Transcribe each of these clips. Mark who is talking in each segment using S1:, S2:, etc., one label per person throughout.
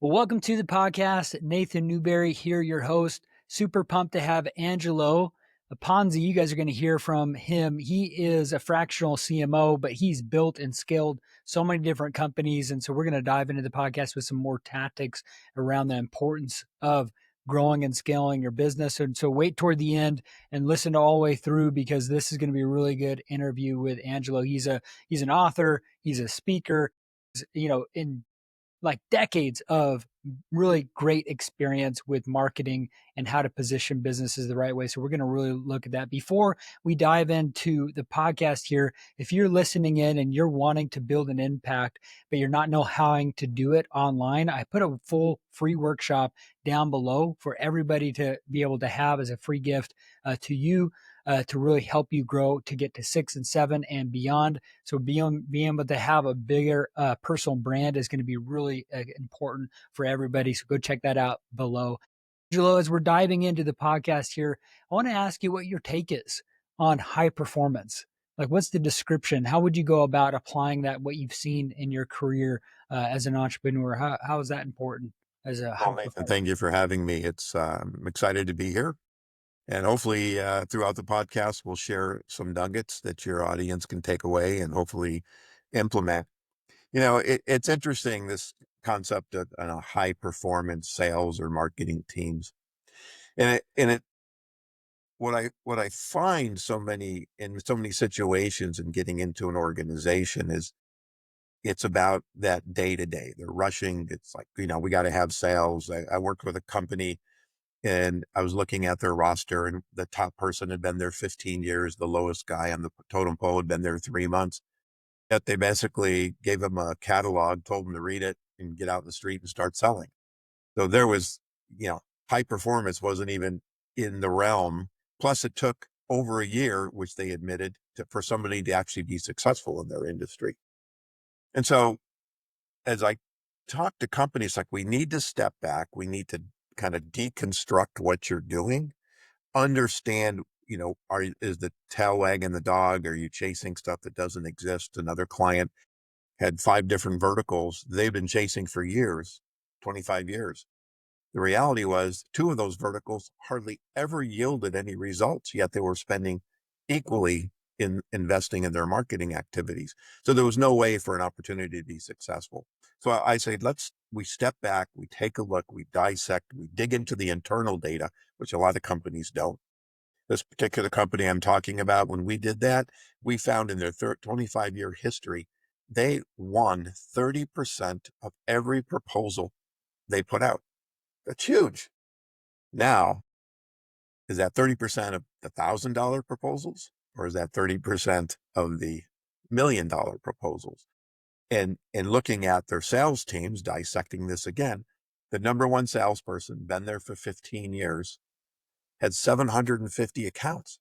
S1: Well, welcome to the podcast. Nathan Newberry here, your host. Super pumped to have Angelo Ponzi. You guys are going to hear from him. He is a fractional CMO, but he's built and scaled so many different companies. And so we're going to dive into the podcast with some more tactics around the importance of growing and scaling your business. And so wait toward the end and listen all the way through, because this is going to be a really good interview with Angelo. He's an author, he's a speaker, in like decades of really great experience with marketing and how to position businesses the right way. So we're going to really look at that. Before we dive into the podcast here, if you're listening in and you're wanting to build an impact, but you're not know how to do it online, I put a full free workshop down below for everybody to be able to have as a free gift to you. To really help you grow to get to 6 and 7 and beyond. So being able to have a bigger personal brand is going to be really important for everybody. So go check that out below. Angelo, as we're diving into the podcast here, I want to ask you what your take is on high performance. Like, what's the description? How would you go about applying that, what you've seen in your career as an entrepreneur? How is that important as a high
S2: Well, Nathan,
S1: performance?
S2: thank you for having me. I'm excited to be here. And hopefully, throughout the podcast, we'll share some nuggets that your audience can take away and hopefully implement. It's interesting, this concept of high performance sales or marketing teams. And what I find in so many situations in getting into an organization is it's about that day to day. They're rushing. It's like, we got to have sales. I worked with a company, and I was looking at their roster, and the top person had been there 15 years. The lowest guy on the totem pole had been there 3 months. Yet they basically gave him a catalog, told him to read it and get out in the street and start selling. So there was, high performance wasn't even in the realm. Plus it took over a year, which they admitted, for somebody to actually be successful in their industry. And so as I talk to companies, like, we need to step back. We need to kind of deconstruct what you're doing, understand, is the tail wagging the dog? Are you chasing stuff that doesn't exist? Another client had 5 different verticals they've been chasing for years, 25 years. The reality was 2 of those verticals hardly ever yielded any results, yet they were spending equally in investing in their marketing activities. So there was no way for an opportunity to be successful. So I say, we step back, we take a look, we dissect, we dig into the internal data, which a lot of companies don't. This particular company I'm talking about, when we did that, we found in their 25-year history, they won 30% of every proposal they put out. That's huge. Now, is that 30% of the $1,000 proposals, or is that 30% of the $1,000,000 proposals? And looking at their sales teams, dissecting this again, the number one salesperson, been there for 15 years, had 750 accounts.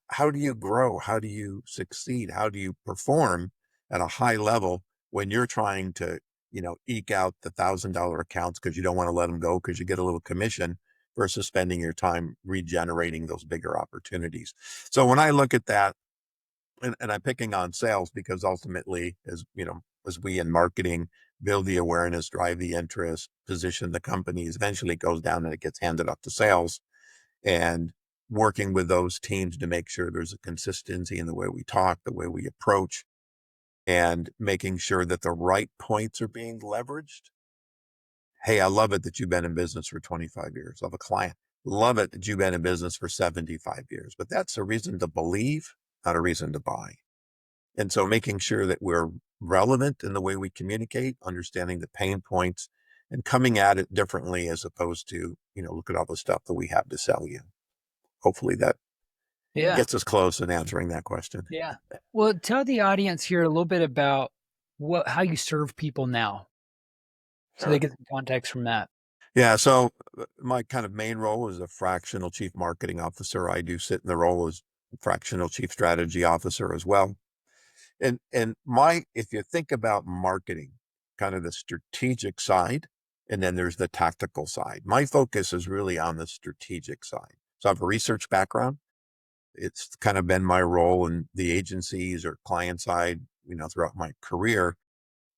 S2: How do you grow? How do you succeed? How do you perform at a high level when you're trying to, eke out the $1,000 accounts because you don't want to let them go because you get a little commission, versus spending your time regenerating those bigger opportunities? So when I look at that, and I'm picking on sales because ultimately, as we in marketing build the awareness, drive the interest, position the companies, eventually it goes down and it gets handed up to sales. And working with those teams to make sure there's a consistency in the way we talk, the way we approach, and making sure that the right points are being leveraged. Hey, I love it that you've been in business for 25 years. Love a client. Love it that you've been in business for 75 years. But that's a reason to believe, not a reason to buy. And so making sure that we're relevant in the way we communicate, understanding the pain points, and coming at it differently, as opposed to, look at all the stuff that we have to sell you. Hopefully that
S1: Yeah.
S2: gets us close in answering that question.
S1: Yeah. Well, tell the audience here a little bit about how you serve people now, so they
S2: Sure.
S1: get some context from that.
S2: Yeah. So my kind of main role is a fractional chief marketing officer. I do sit in the role as fractional chief strategy officer as well. If you think about marketing, kind of the strategic side, and then there's the tactical side. My focus is really on the strategic side. So I have a research background. It's kind of been my role in the agencies or client side, throughout my career.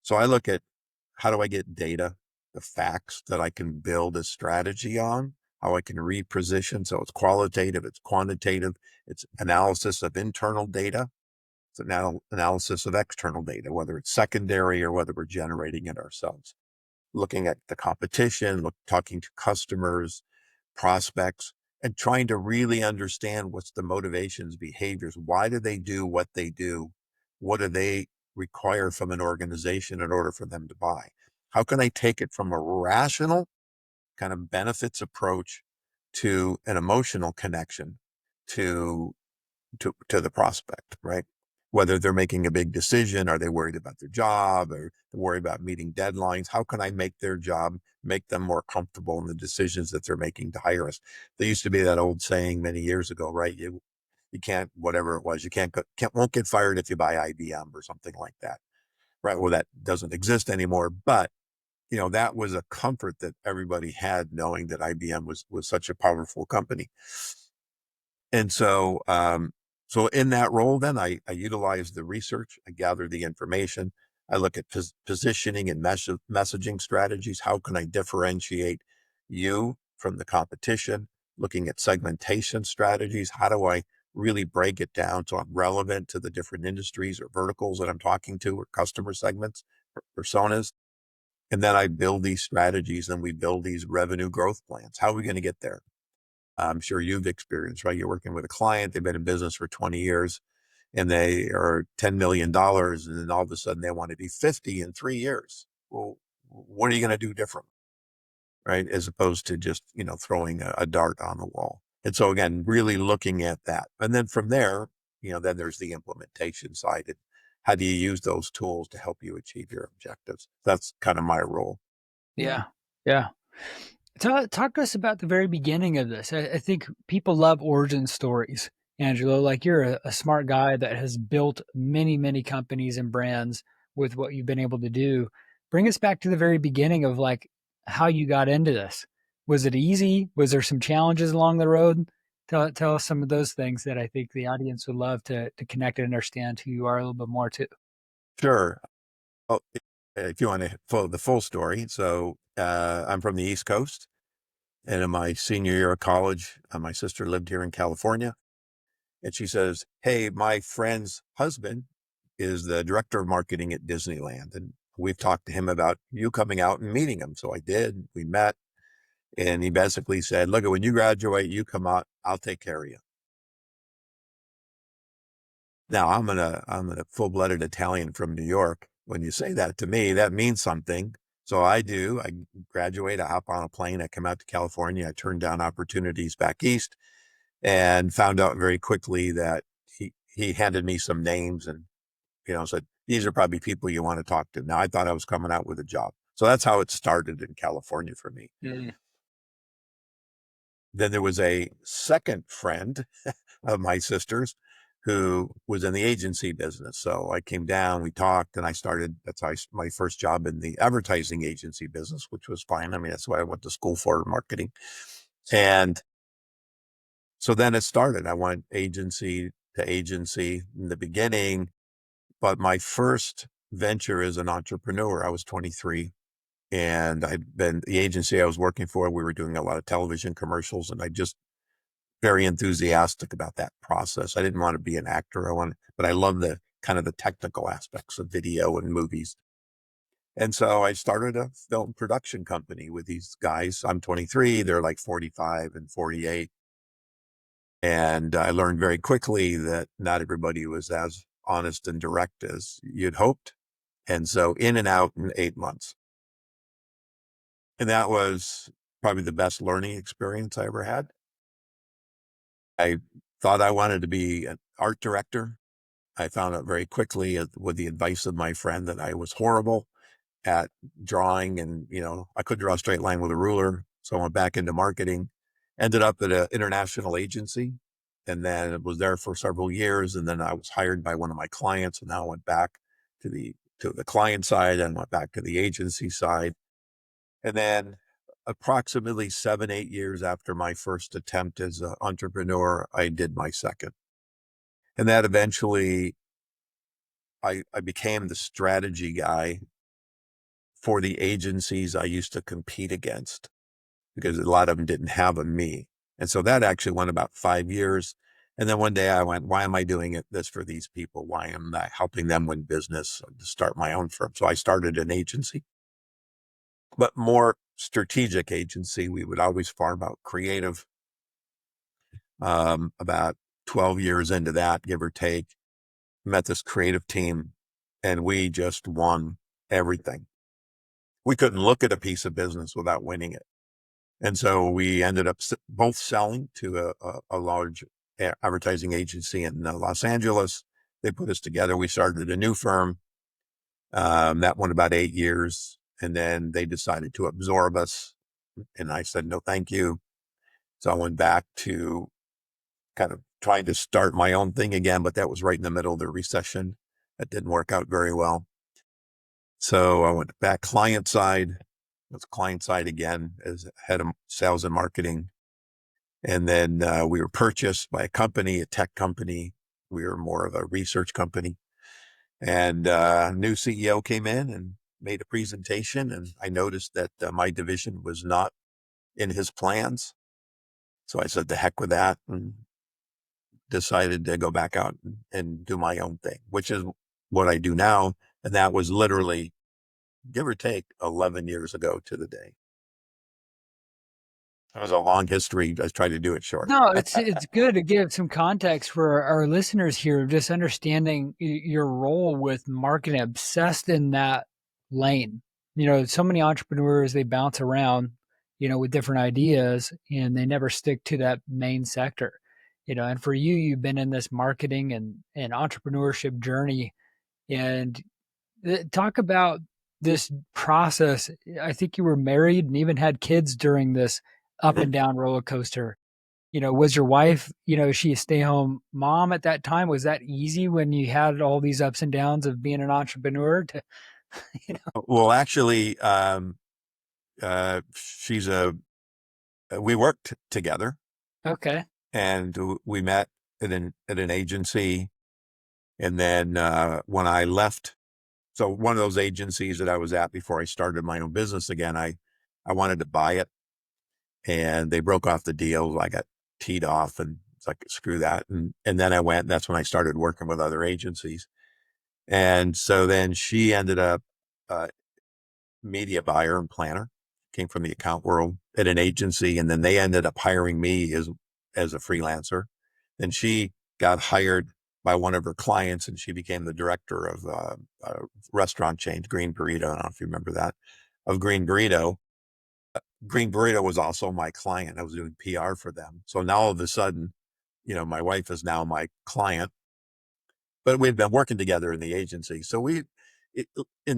S2: So I look at, how do I get data the facts that I can build a strategy on, how I can reposition. So it's qualitative, it's quantitative, it's analysis of internal data, it's an analysis of external data, whether it's secondary or whether we're generating it ourselves. Looking at the competition, talking to customers, prospects, and trying to really understand what's the motivations, behaviors. Why do they do what they do? What do they require from an organization in order for them to buy? How can I take it from a rational kind of benefits approach to an emotional connection to to the prospect, right? Whether they're making a big decision, are they worried about their job or worried about meeting deadlines? How can I make their job, make them more comfortable in the decisions that they're making to hire us? There used to be that old saying many years ago, right? You can't, whatever it was, you won't get fired if you buy IBM or something like that, right? Well, that doesn't exist anymore, but that was a comfort that everybody had, knowing that IBM was such a powerful company. And so in that role, then I utilize the research, I gather the information, I look at positioning and messaging strategies. How can I differentiate you from the competition? Looking at segmentation strategies. How do I really break it down so I'm relevant to the different industries or verticals that I'm talking to, or customer segments, or personas? And then I build these strategies and we build these revenue growth plans. How are we going to get there? I'm sure you've experienced, right? You're working with a client, they've been in business for 20 years and they are $10 million. And then all of a sudden they want to be 50 in 3 years. Well, what are you going to do different? Right? As opposed to just, throwing a dart on the wall. And so again, really looking at that. And then from there, then there's the implementation side. And how do you use those tools to help you achieve your objectives? That's kind of my role.
S1: Yeah. Yeah. Talk to us about the very beginning of this. I think people love origin stories, Angelo. Like you're a smart guy that has built many, many companies and brands with what you've been able to do. Bring us back to the very beginning of like how you got into this. Was it easy? Was there some challenges along the road? Tell us some of those things that I think the audience would love to connect and understand who you are a little bit more too.
S2: Sure. Well, if you want to follow the full story. So I'm from the East Coast. And in my senior year of college, my sister lived here in California. And she says, "Hey, my friend's husband is the director of marketing at Disneyland. And we've talked to him about you coming out and meeting him." So I did. We met. And he basically said, "Look, when you graduate, you come out, I'll take care of you." Now I'm a full-blooded Italian from New York. When you say that to me, that means something. So I do. I graduate, I hop on a plane, I come out to California, I turn down opportunities back east, and found out very quickly that he handed me some names and said, "These are probably people you want to talk to." Now I thought I was coming out with a job. So that's how it started in California for me.
S1: Mm.
S2: Then there was a second friend of my sister's who was in the agency business. So I came down, we talked, and that's my first job in the advertising agency business, which was fine. I mean, that's what I went to school for, marketing. And so then it started. I went agency to agency in the beginning, but my first venture as an entrepreneur, I was 23. And the agency I was working for, we were doing a lot of television commercials, and I just very enthusiastic about that process. I didn't want to be an actor. But I love the kind of the technical aspects of video and movies. And so I started a film production company with these guys. I'm 23, they're like 45 and 48. And I learned very quickly that not everybody was as honest and direct as you'd hoped. And so in and out in 8 months. And that was probably the best learning experience I ever had. I thought I wanted to be an art director. I found out very quickly with the advice of my friend that I was horrible at drawing, and, I could draw a straight line with a ruler. So I went back into marketing, ended up at an international agency, and then was there for several years. And then I was hired by one of my clients, and now I went back to the client side and went back to the agency side. And then approximately 7, 8 years after my first attempt as an entrepreneur, I did my second. And that eventually I became the strategy guy for the agencies I used to compete against because a lot of them didn't have a me. And so that actually went about 5 years. And then one day I went, why am I doing this for these people? Why am I helping them win business to start my own firm? So I started an agency, but more strategic agency. We would always farm out creative. About 12 years into that, give or take, met this creative team and we just won everything. We couldn't look at a piece of business without winning it. And so we ended up both selling to a large advertising agency in Los Angeles. They put us together. We started a new firm. That went about 8 years. And then they decided to absorb us. And I said, no, thank you. So I went back to kind of trying to start my own thing again, but that was right in the middle of the recession. That didn't work out very well. So I went back client side. Was client side again as head of sales and marketing. And then we were purchased by a company, a tech company. We were more of a research company. And a new CEO came in and made a presentation. And I noticed that my division was not in his plans. So I said, the heck with that. And decided to go back out and do my own thing, which is what I do now. And that was literally, give or take, 11 years ago to the day. That was a long history. I tried to do it short.
S1: No, it's good to give some context for our listeners here, just understanding your role with marketing, obsessed in that lane. So many entrepreneurs, they bounce around, with different ideas and they never stick to that main sector. And for you, you've been in this marketing and entrepreneurship journey, and talk about this process. I think you were married and even had kids during this up and down roller coaster. Was your wife, is she a stay home mom at that time? Was that easy when you had all these ups and downs of being an entrepreneur to, you know?
S2: Well, actually, we worked together
S1: Okay.
S2: and we met at an agency. And then when I left, so one of those agencies that I was at before I started my own business again, I wanted to buy it and they broke off the deal. I got teed off and it's like, screw that. And then I went, that's when I started working with other agencies. And so then she ended up media buyer and planner, came from the account world at an agency. And then they ended up hiring me as a freelancer. Then she got hired by one of her clients and she became the director of a restaurant chain, Green Burrito. I don't know if you remember that, of Green Burrito. Green Burrito was also my client. I was doing PR for them. So now all of a sudden, my wife is now my client, but we'd been working together in the agency. So and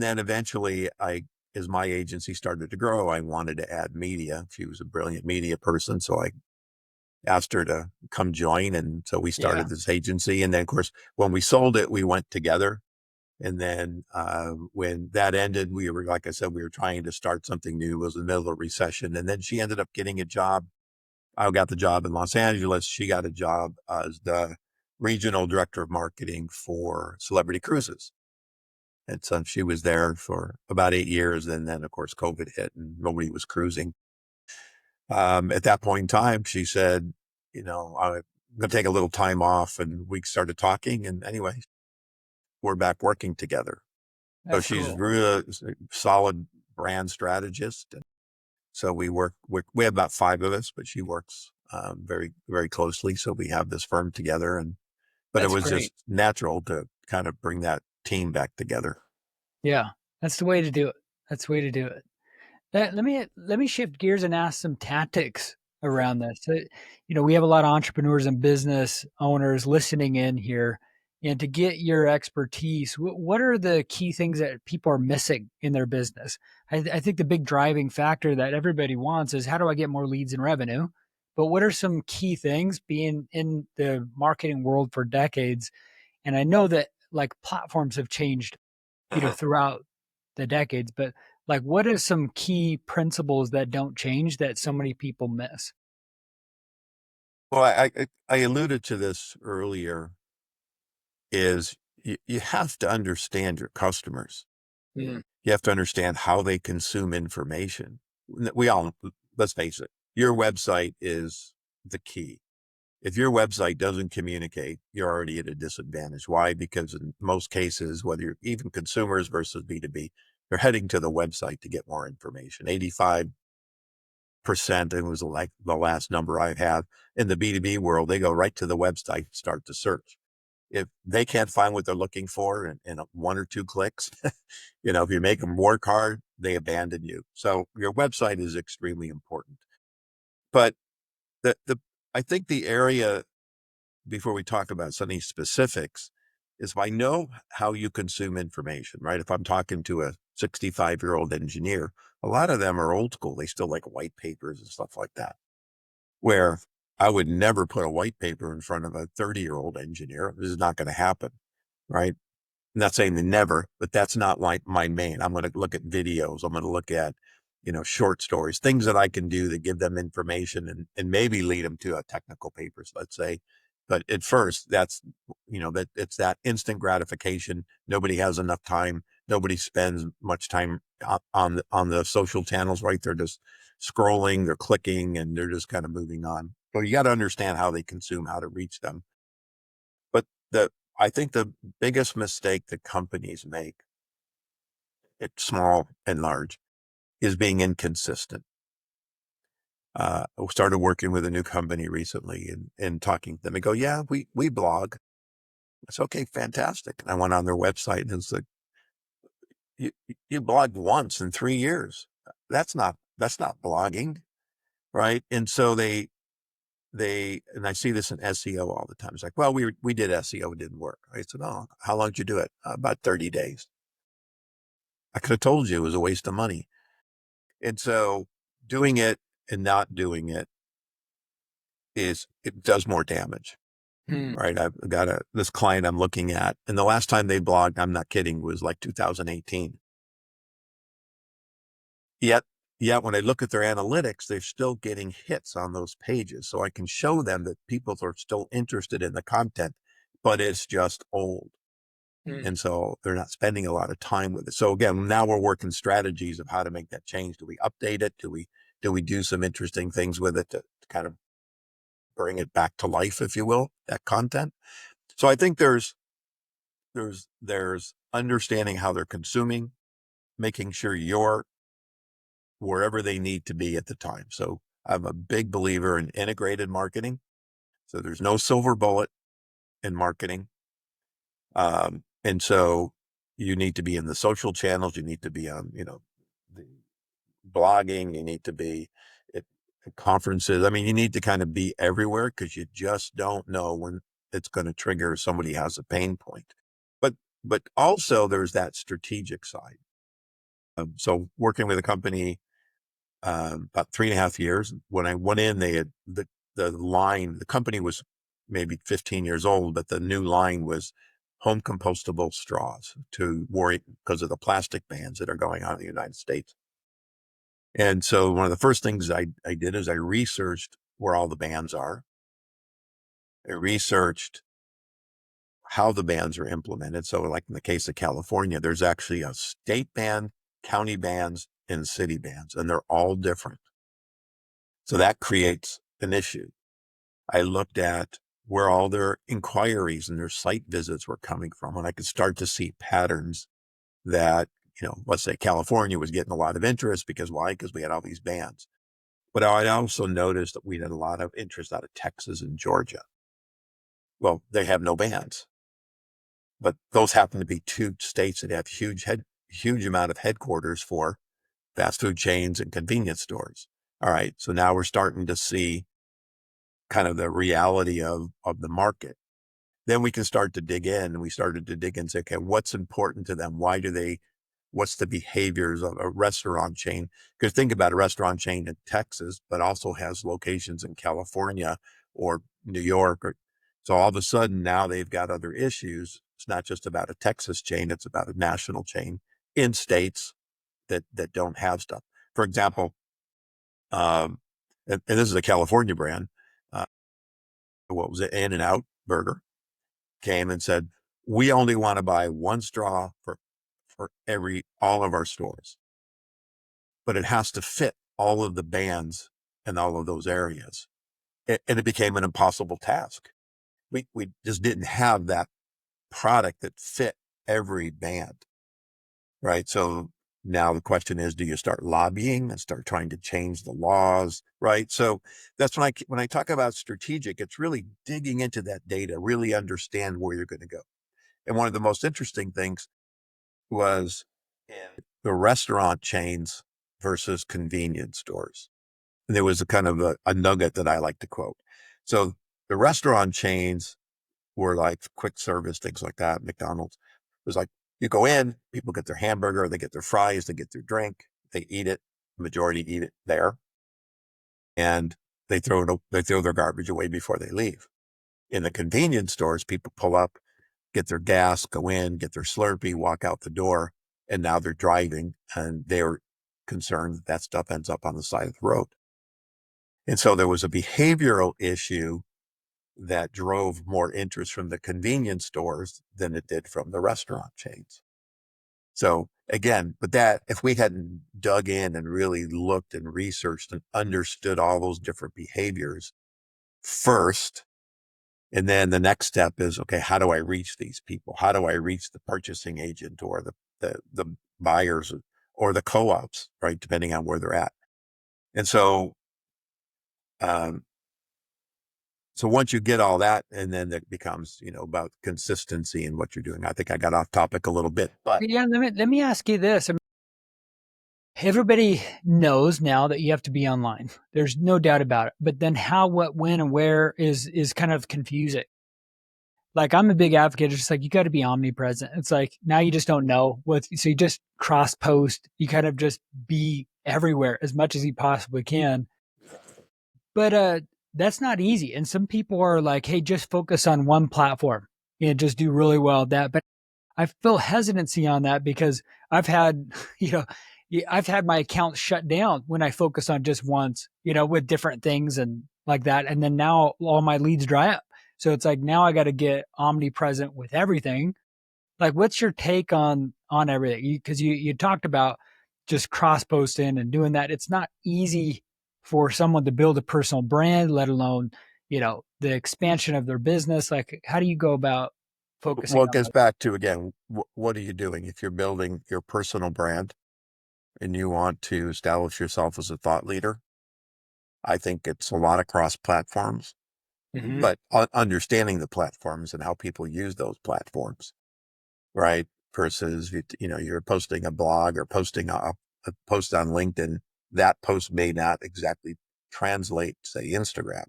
S2: then eventually as my agency started to grow, I wanted to add media. She was a brilliant media person. So I asked her to come join. And so we
S1: Yeah.
S2: started this agency. And then of course, when we sold it, we went together. And then when that ended, we were, like I said, we were trying to start something new. It was in the middle of recession. And then she ended up getting a job. I got the job in Los Angeles. She got a job as the regional director of marketing for Celebrity Cruises. And so she was there for about 8 years. And then, of course, COVID hit and nobody was cruising. At that point in time, she said, I'm going to take a little time off. And we started talking. And anyway, we're back working together. So
S1: That's
S2: she's
S1: cool.
S2: really solid brand strategist. And so we have about 5 of us, but she works very, very closely. So we have this firm together. But it
S1: That's
S2: was
S1: great.
S2: just natural to kind of bring that team back together.
S1: Yeah. That's the way to do it. That's the way to do it. Let me shift gears and ask some tactics around this. We have a lot of entrepreneurs and business owners listening in here, and to get your expertise, what are the key things that people are missing in their business? I think the big driving factor that everybody wants is, how do I get more leads and revenue? But what are some key things, being in the marketing world for decades? And I know that, like, platforms have changed, throughout the decades, but, like, what are some key principles that don't change that so many people miss?
S2: Well, I alluded to this earlier, is you have to understand your customers.
S1: Mm.
S2: You have to understand how they consume information. We all, let's face it, your website is the key. If your website doesn't communicate, you're already at a disadvantage. Why? Because in most cases, whether you're even consumers versus B2B, they're heading to the website to get more information. 85%, it was like the last number I have in the B2B world, they go right to the website, start to search. If they can't find what they're looking for in one or two clicks, if you make them work hard, they abandon you. So your website is extremely important. But the I think the area, before we talk about some of these specifics, is if I know how you consume information, right? If I'm talking to a 65-year-old engineer, a lot of them are old school. They still like white papers and stuff like that, where I would never put a white paper in front of a 30-year-old engineer. This is not going to happen, right? I'm not saying the never, but that's not like my main. I'm going to look at videos. I'm going to look at, short stories, things that I can do that give them information and maybe lead them to a technical papers, let's say. But at first, that's, that it's that instant gratification. Nobody has enough time. Nobody spends much time on the social channels, right? They're just scrolling, they're clicking, and they're just kind of moving on. So you got to understand how they consume, how to reach them. But I think the biggest mistake that companies make, it's small and large, is being inconsistent. I started working with a new company recently and talking to them. They go, yeah, we blog. It's okay, fantastic. And I went on their website and it's like, you blogged once in 3 years. That's not blogging, right? And so and I see this in SEO all the time. It's like, well, we did SEO, it didn't work. I said, oh, how long did you do it? About 30 days. I could have told you it was a waste of money. And so doing it and not doing it it does more damage,
S1: Hmm.
S2: right? I've got this client I'm looking at, and the last time they blogged, I'm not kidding, was like 2018. Yet, when I look at their analytics, they're still getting hits on those pages. So I can show them that people are still interested in the content, but it's just old.
S1: Hmm.
S2: And so they're not spending a lot of time with it. So again, now we're working strategies of how to make that change. Do we update it? Do we do some interesting things with it to kind of bring it back to life, if you will, that content? So I think there's understanding how they're consuming, making sure you're wherever they need to be at the time. So I'm a big believer in integrated marketing. So there's no silver bullet in marketing. And so you need to be in the social channels. You need to be on, the blogging. You need to be at conferences. I mean, you need to kind of be everywhere because you just don't know when it's going to trigger somebody has a pain point. But also there's that strategic side. So working with a company about 3.5 years, when I went in, they had the company was maybe 15 years old, but the new line was home compostable straws to worry because of the plastic bans that are going on in the United States. And so one of the first things I did is I researched where all the bans are. I researched how the bans are implemented. So like in the case of California, there's actually a state ban, county bans, and city bans, and they're all different. So that creates an issue. I looked at where all their inquiries and their site visits were coming from, and I could start to see patterns that, let's say California was getting a lot of interest because why? Because we had all these bans. But I also noticed that we had a lot of interest out of Texas and Georgia. Well, they have no bans, but those happen to be two states that have huge amount of headquarters for fast food chains and convenience stores. All right. So now we're starting to see kind of the reality of the market. Then we can start to dig in, and we started to dig in and say, okay, what's important to them? What's the behaviors of a restaurant chain? Because think about a restaurant chain in Texas, but also has locations in California or New York. So all of a sudden now they've got other issues. It's not just about a Texas chain. It's about a national chain in states that don't have stuff. For example, and this is a California brand. Uh, what was it? In-N-Out Burger came and said, we only want to buy one straw for all of our stores, but it has to fit all of the bands and all of those areas. And it became an impossible task. We just didn't have that product that fit every band, right? So now the question is, do you start lobbying and start trying to change the laws, right? So that's when I talk about strategic, it's really digging into that data, really understand where you're going to go. And one of the most interesting things was in the restaurant chains versus convenience stores. And there was a kind of a nugget that I like to quote. So the restaurant chains were like quick service, things like that. McDonald's was like, you go in, people get their hamburger, they get their fries, they get their drink, they eat it. The majority eat it there, and they throw their garbage away before they leave. In the convenience stores, people pull up, get their gas, go in, get their Slurpee, walk out the door, and now they're driving, and they're concerned that that stuff ends up on the side of the road. And so there was a behavioral issue that drove more interest from the convenience stores than it did from the restaurant chains. So again, but that if we hadn't dug in and really looked and researched and understood all those different behaviors first, and then the next step is, okay, how do I reach these people? How do I reach the purchasing agent or the buyers or the co-ops, right? Depending on where they're at. And so, um, so once you get all that, and then it becomes, about consistency in what you're doing. I think I got off topic a little bit, but
S1: Yeah, let me ask you this. I mean, everybody knows now that you have to be online. There's no doubt about it. But then how, what, when, and where is kind of confusing. Like I'm a big advocate. It's just like you got to be omnipresent. It's like now you just don't know what, so you just cross post. You kind of just be everywhere as much as you possibly can. But that's not easy. And some people are like, hey, just focus on one platform and just do really well at that. But I feel hesitancy on that because I've had, you know, I've had my account shut down when I focus on just once, with different things and like that. And then now all my leads dry up. So it's like now I got to get omnipresent with everything. Like, what's your take on everything? Because you talked about just cross posting and doing that. It's not easy for someone to build a personal brand, let alone the expansion of their business. Like, how do you go about focusing
S2: well, it
S1: on
S2: goes
S1: that?
S2: back to, again, what are you doing? If you're building your personal brand and you want to establish yourself as a thought leader, I think it's a lot of cross platforms, but understanding the platforms and how people use those platforms, right? Versus, you're posting a blog or posting a post on LinkedIn. That post may not exactly translate, say, Instagram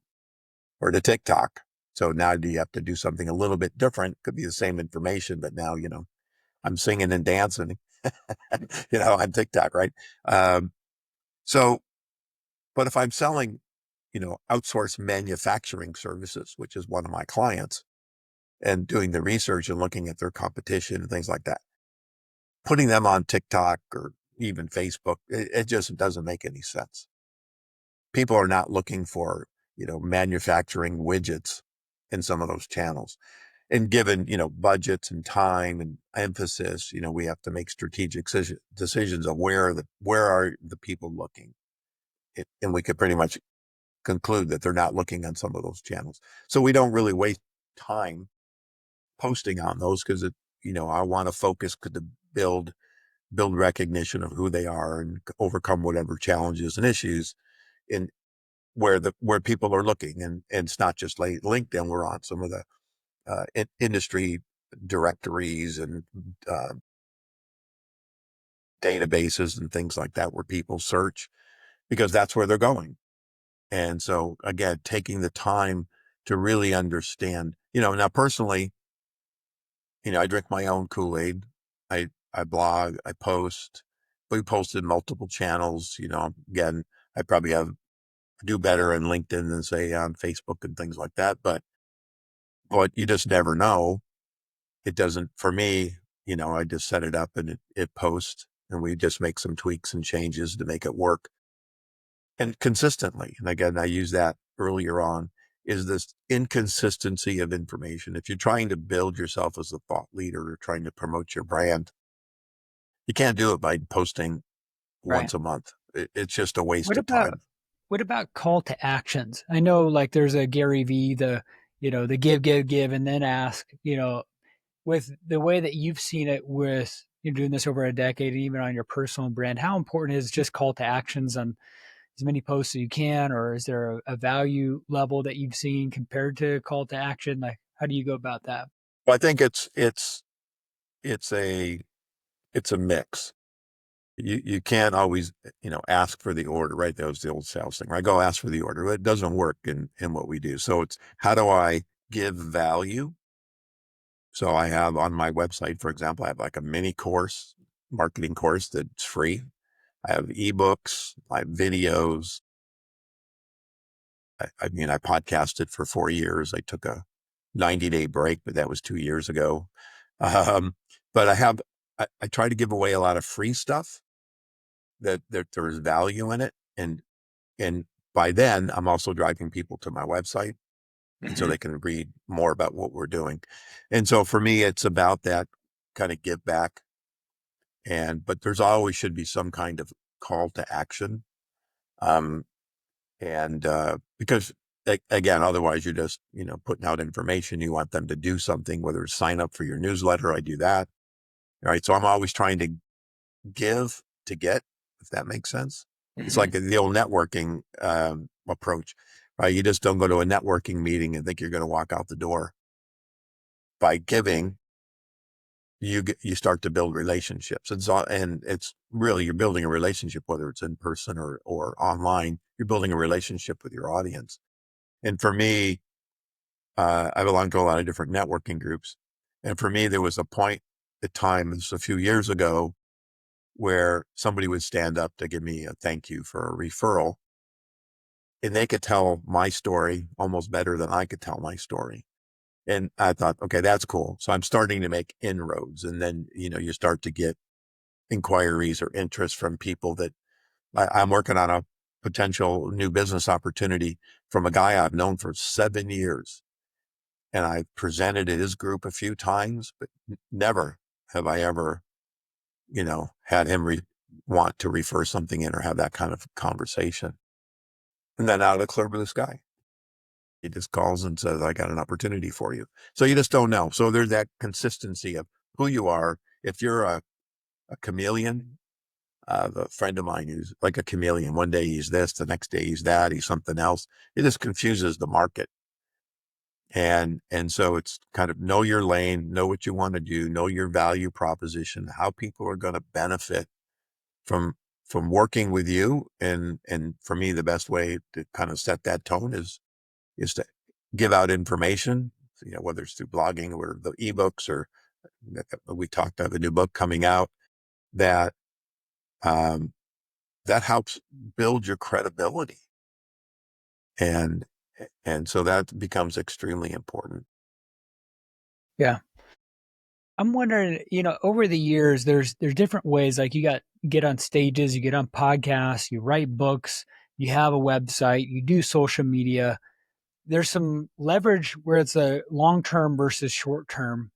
S2: or to TikTok. So now do you have to do something a little bit different? Could be the same information, but now, I'm singing and dancing, on TikTok, right? Um, so, but if I'm selling, outsourced manufacturing services, which is one of my clients, and doing the research and looking at their competition and things like that, putting them on TikTok or even Facebook, it just doesn't make any sense. People are not looking for, manufacturing widgets in some of those channels. And given, budgets and time and emphasis, we have to make strategic decisions of where are the people looking. And we could pretty much conclude that they're not looking on some of those channels. So we don't really waste time posting on those because I want to focus to build recognition of who they are and overcome whatever challenges and issues in where people are looking. And it's not just like LinkedIn. We're on some of the industry directories and uh, databases and things like that where people search because that's where they're going. And so again, taking the time to really understand, now personally, I drink my own Kool-Aid. I blog, I post. We posted multiple channels, again, I probably do better in LinkedIn than say on Facebook and things like that. But you just never know. It doesn't, for me, I just set it up and it posts and we just make some tweaks and changes to make it work. And consistently, and again, I use that earlier on, is this inconsistency of information. If you're trying to build yourself as a thought leader or trying to promote your brand, You can't do it by posting
S1: Right.
S2: once a month. It's just a waste
S1: What
S2: of
S1: about
S2: time.
S1: what about call to actions? I know like there's a Gary V, the give, give, give, and then ask, with the way that you've seen it with you're doing this over a decade, even on your personal brand, how important is just call to actions on as many posts as you can, or is there a value level that you've seen compared to call to action? Like, how do you go about that?
S2: Well, I think it's a it's a mix. You can't always, ask for the order, right? That was the old sales thing, right? Go ask for the order. It doesn't work in what we do. So it's how do I give value? So I have on my website, for example, I have like a mini course, marketing course that's free. I have ebooks, I have videos. I podcasted for 4 years. I took a 90-day break, but that was 2 years ago. Um, but I try to give away a lot of free stuff that there's value in it. And by then I'm also driving people to my website. And so
S1: Mhm.
S2: they can read more about what we're doing. And so for me, it's about that kind of give back. But there's always should be some kind of call to action. Um, because again, otherwise you're just, putting out information. You want them to do something, whether it's sign up for your newsletter. I do that. Right. So I'm always trying to give to get, if that makes sense. It's
S1: Mhm.
S2: like the old networking approach, right? You just don't go to a networking meeting and think you're going to walk out the door. By giving, you start to build relationships. And it's really, you're building a relationship, whether it's in person or online. You're building a relationship with your audience. And for me, I belong to a lot of different networking groups. And for me, there was a point at time, this was a few years ago, where somebody would stand up to give me a thank you for a referral. And they could tell my story almost better than I could tell my story. And I thought, okay, that's cool. So I'm starting to make inroads. And then, you start to get inquiries or interest from people that I'm working on a potential new business opportunity from a guy I've known for 7 years. And I presented at his group a few times, but never have I ever, had him want to refer something in or have that kind of conversation. And then out of the clear blue sky, he just calls and says, I got an opportunity for you. So you just don't know. So there's that consistency of who you are. If you're a chameleon, a friend of mine who's like a chameleon, one day he's this, the next day he's that, he's something else. It just confuses the market. And so it's kind of know your lane, know what you want to do, know your value proposition, how people are going to benefit from working with you. And for me, the best way to kind of set that tone is to give out information, whether it's through blogging or the ebooks or we talked about the new book coming out that um, that helps build your credibility. And so that becomes extremely important.
S1: Yeah. I'm wondering, over the years, there's different ways. Like you get on stages, you get on podcasts, you write books, you have a website, you do social media. There's some leverage where it's a long term versus short term,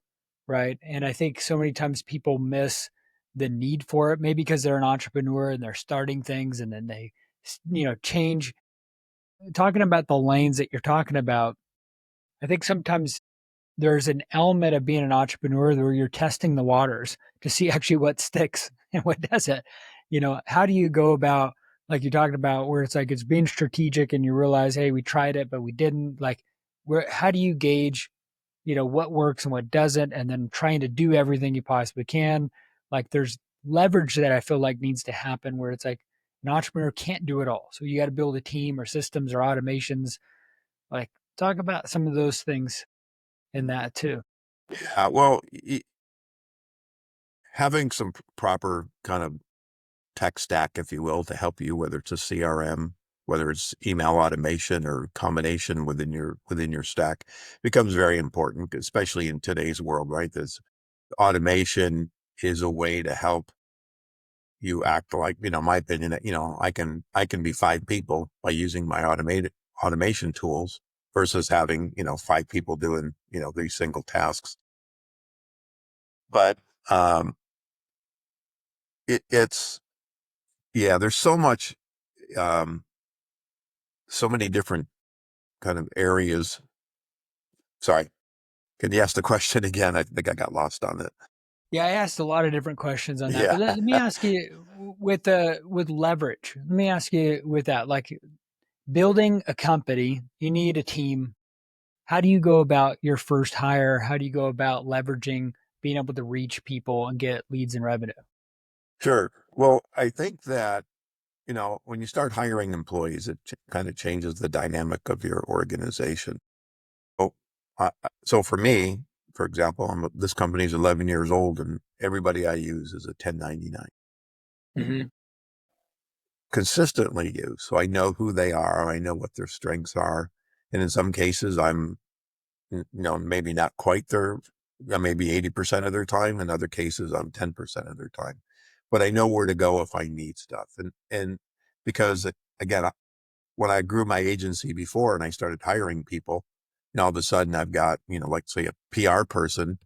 S1: right? And I think so many times people miss the need for it, maybe because they're an entrepreneur and they're starting things, and then they, change. Talking about the lanes that you're talking about, I think sometimes there's an element of being an entrepreneur where you're testing the waters to see actually what sticks and what doesn't. How do you go about, like you're talking about, where it's like it's being strategic and you realize, hey, we tried it, but we didn't. Like, how do you gauge, what works and what doesn't, and then trying to do everything you possibly can? Like, there's leverage that I feel like needs to happen where it's like an entrepreneur can't do it all. So you got to build a team or systems or automations. Like, talk about some of those things in that too.
S2: Yeah, well, having some proper kind of tech stack, if you will, to help you, whether it's a CRM, whether it's email automation or combination within your stack, becomes very important, especially in today's world, right? This automation is a way to help you act like, my opinion, that, I can be five people by using my automated automation tools versus having, five people doing, these single tasks. But it's yeah, there's so much, um, so many different kind of areas. Sorry, can you ask the question again? I think I got lost on it.
S1: Yeah, I asked a lot of different questions on that,
S2: Yeah,
S1: but let me ask you with leverage. Let me ask you with that, like building a company, you need a team. How do you go about your first hire? How do you go about leveraging being able to reach people and get leads and revenue?
S2: sure. Well, I think that, when you start hiring employees, it kind of changes the dynamic of your organization. So, so for me, for example, this company is 11 years old, and everybody I use is a 1099.
S1: Hmm.
S2: Consistently use. So I know who they are. I know what their strengths are. And in some cases, I'm, maybe not quite there. Maybe 80% of their time. In other cases, I'm 10% of their time. But I know where to go if I need stuff. And because again, when I grew my agency before and I started hiring people, and all of a sudden I've got, like say a PR person,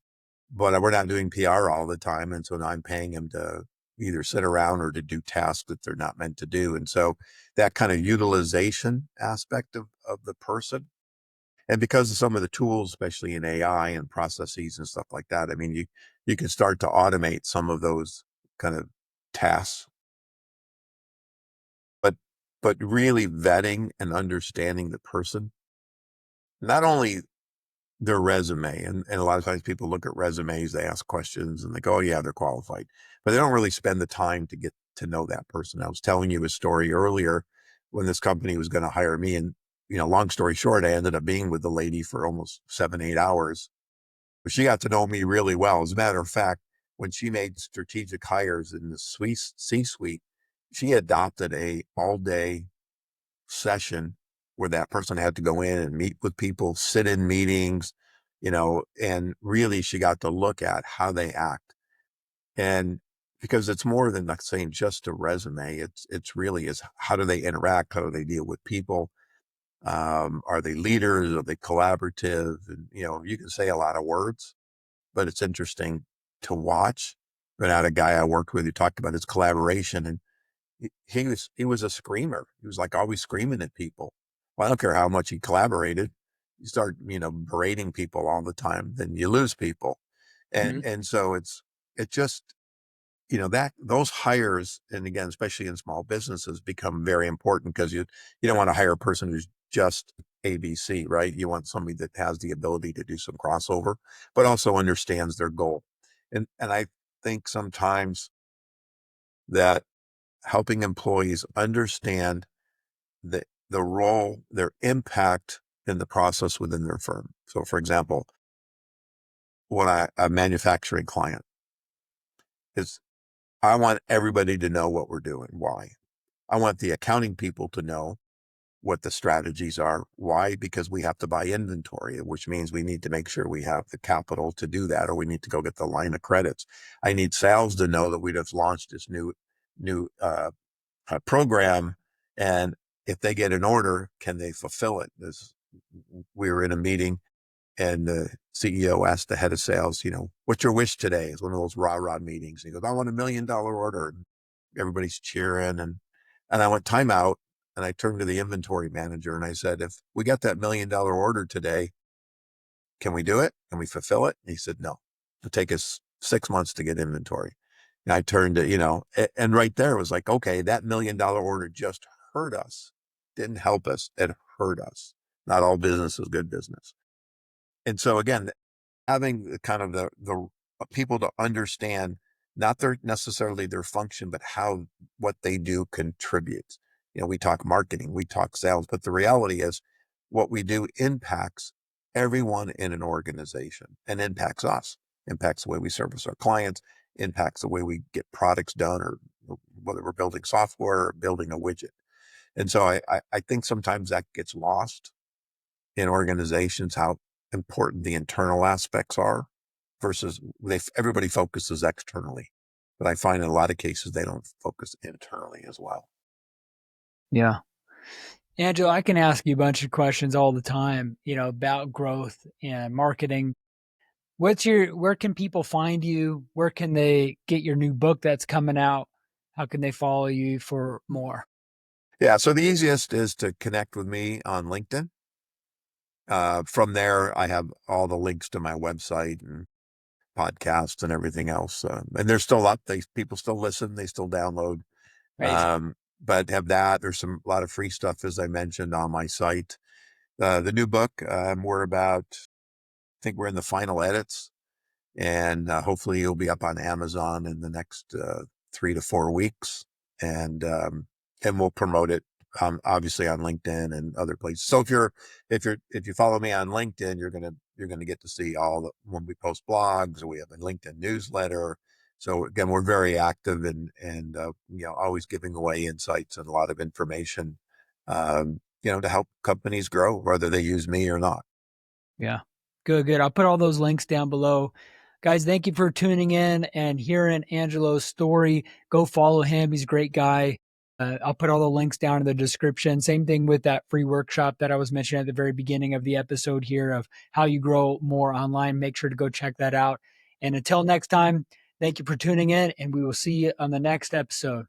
S2: but we're not doing PR all the time. And so now I'm paying them to either sit around or to do tasks that they're not meant to do. And so that kind of utilization aspect of the person. And because of some of the tools, especially in AI and processes and stuff like that, I mean, you can start to automate some of those kind of tasks, but really vetting and understanding the person, not only their resume. And a lot of times people look at resumes, they ask questions and they go, oh, yeah, they're qualified. But they don't really spend the time to get to know that person. I was telling you a story earlier when this company was going to hire me. And, long story short, I ended up being with the lady for almost 7, 8 hours. But she got to know me really well. As a matter of fact, when she made strategic hires in the C-suite, she adopted a all-day session where that person had to go in and meet with people, sit in meetings, and really she got to look at how they act. And because it's more than like saying just a resume, it's really is how do they interact? How do they deal with people? Are they leaders? Are they collaborative? And, you can say a lot of words, but it's interesting to watch. But I had a guy I worked with who talked about his collaboration, and he was a screamer. He was like always screaming at people. Well, I don't care how much he collaborated. You start, berating people all the time, then you lose people. And
S1: Hmm.
S2: and so it just, that those hires, and again, especially in small businesses, become very important because you don't want to hire a person who's just ABC, right? You want somebody that has the ability to do some crossover, but also understands their goal. And I think sometimes that helping employees understand the role, their impact in the process within their firm. So, for example, when a manufacturing client is, I want everybody to know what we're doing. Why? I want the accounting people to know what the strategies are. Why? Because we have to buy inventory, which means we need to make sure we have the capital to do that, or we need to go get the line of credits. I need sales to know that we have launched this new program, and if they get an order, can they fulfill it? We were in a meeting, and the CEO asked the head of sales, what's your wish today? It's one of those rah-rah meetings. He goes, I want $1 million order. And everybody's cheering. And I went time out, and I turned to the inventory manager and I said, if we got that $1 million order today, can we do it? Can we fulfill it? And he said, no, it'll take us 6 months to get inventory. And I turned to, and right there it was like, okay, that $1 million order just hurt us. Didn't help us. It hurt us. Not all business is good business. And so again, having the kind of the people to understand not their necessarily their function, but how what they do contributes. We talk marketing, we talk sales, but the reality is what we do impacts everyone in an organization and impacts us, impacts the way we service our clients, impacts the way we get products done, or whether we're building software or building a widget. And so I think sometimes that gets lost in organizations, how important the internal aspects are versus everybody focuses externally. But I find in a lot of cases, they don't focus internally as well.
S1: Yeah. Angelo, I can ask you a bunch of questions all the time, about growth and marketing. Where can people find you? Where can they get your new book that's coming out? How can they follow you for more?
S2: Yeah, so the easiest is to connect with me on LinkedIn. From there, I have all the links to my website and podcasts and everything else. And they're still up. People still listen. They still download.
S1: Amazing.
S2: But have that. There's a lot of free stuff, as I mentioned, on my site. The new book, I think we're in the final edits, and hopefully it'll be up on Amazon in the next 3 to 4 weeks, and um, and we'll promote it obviously on LinkedIn and other places. So if you follow me on LinkedIn, you're gonna get to see all when we post blogs. We have a LinkedIn newsletter. So again, we're very active and always giving away insights and a lot of information, to help companies grow, whether they use me or not.
S1: Yeah. Good, good. I'll put all those links down below. Guys, thank you for tuning in and hearing Angelo's story. Go follow him. He's a great guy. I'll put all the links down in the description. Same thing with that free workshop that I was mentioning at the very beginning of the episode here of how you grow more online. Make sure to go check that out. And until next time, thank you for tuning in, and we will see you on the next episode.